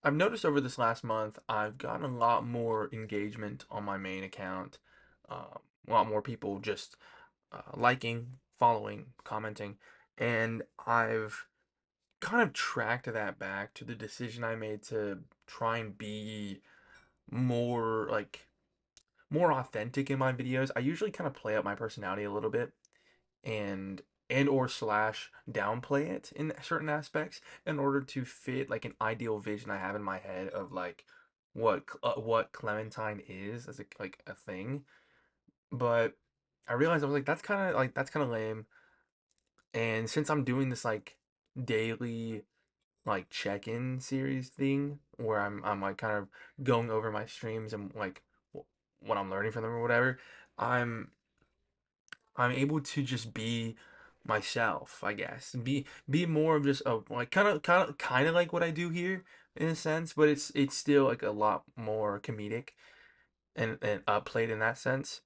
I've noticed over this last month, I've gotten a lot more engagement on my main account. A lot more people just liking, following, commenting, and I've kind of tracked that back to the decision I made to try and be more more authentic in my videos. I usually kind of play up my personality a little bit and or slash downplay it in certain aspects in order to fit like an ideal vision I have in my head of like what clementine is as a thing. But I realized I was like that's kind of lame. And since I'm doing this like daily like check-in series thing where I'm like kind of going over my streams and like what I'm learning from them or whatever, I'm I'm able to just be myself, I guess. Be more of just a like kind of like what I do here in a sense, but it's still like a lot more comedic and played in that sense.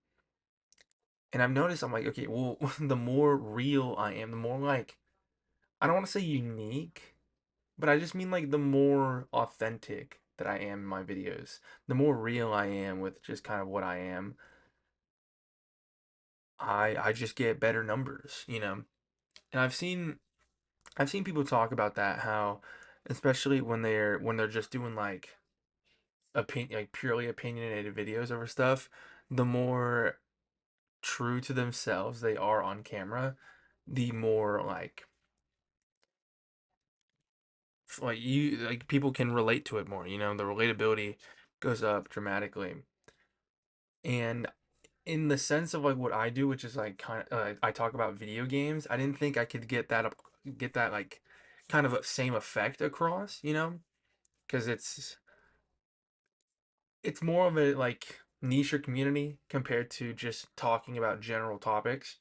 And I've noticed I'm like, okay, well, the more real I am, the more like I don't want to say unique, but I just mean like the more authentic that I am in my videos, the more real I am with just kind of what I am, I just get better numbers, you know. And I've seen people talk about that how especially when they're just doing like purely opinionated videos over stuff, the more true to themselves they are on camera, the more like you like people can relate to it more, you know, the relatability goes up dramatically. And in the sense of like what I do, which is like kind of I talk about video games, I didn't think I could get that like kind of same effect across, you know? Because it's more of a like niche community compared to just talking about general topics.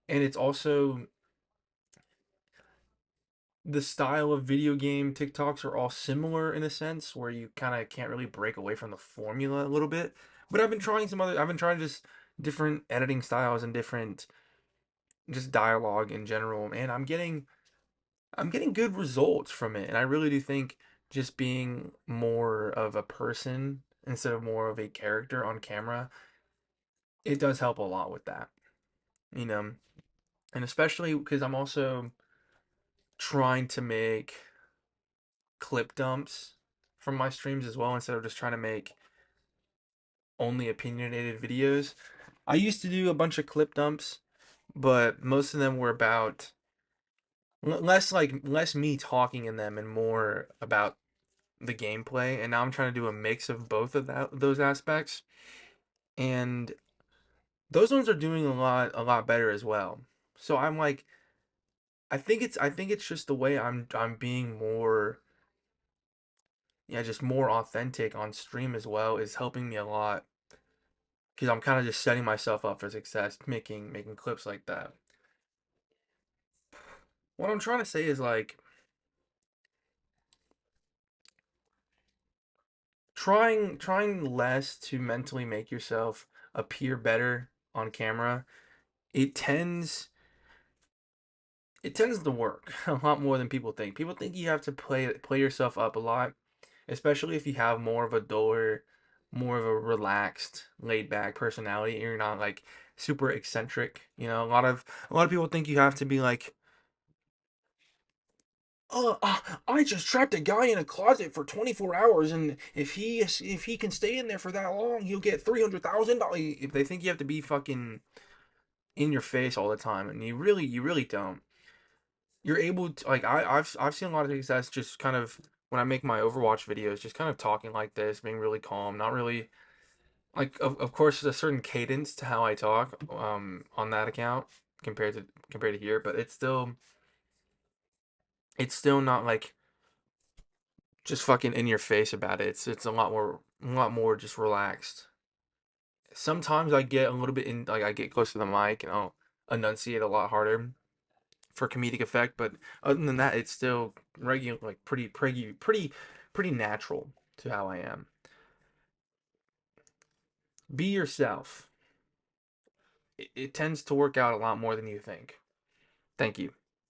And it's also the style of video game TikToks are all similar in a sense where you kind of can't really break away from the formula a little bit. But I've been trying just different editing styles and different just dialogue in general, and I'm getting good results from it. And I really do think just being more of a person instead of more of a character on camera, it does help a lot with that, you know. And especially because I'm also trying to make clip dumps from my streams as well instead of just trying to make only opinionated videos. I used to do a bunch of clip dumps, but most of them were about less me talking in them and more about the gameplay. And now I'm trying to do a mix of both of those aspects, and those ones are doing a lot better as well. So I'm like, I think it's just the way I'm being more, yeah, just more authentic on stream as well is helping me a lot because I'm kind of just setting myself up for success making clips like that. What I'm trying to say is like trying less to mentally make yourself appear better on camera. It tends it tends to work a lot more than people think. People think you have to play yourself up a lot, especially if you have more of a duller, more of a relaxed, laid back personality and you're not like super eccentric. You know, a lot of people think you have to be like, I just trapped a guy in a closet for 24 hours, and if he can stay in there for that long, he'll get $300,000. If they think you have to be fucking in your face all the time, and you really don't. You're able to like I've seen a lot of success just kind of when I make my Overwatch videos, just kind of talking like this, being really calm, not really like of course there's a certain cadence to how I talk on that account compared to here, but it's still not like just fucking in your face about it. It's a lot more just relaxed. Sometimes I get a little bit in like I get close to the mic and I'll enunciate a lot harder for comedic effect, but other than that, it's still regular, like pretty natural to how I am. Be yourself. It tends to work out a lot more than you think. Thank you.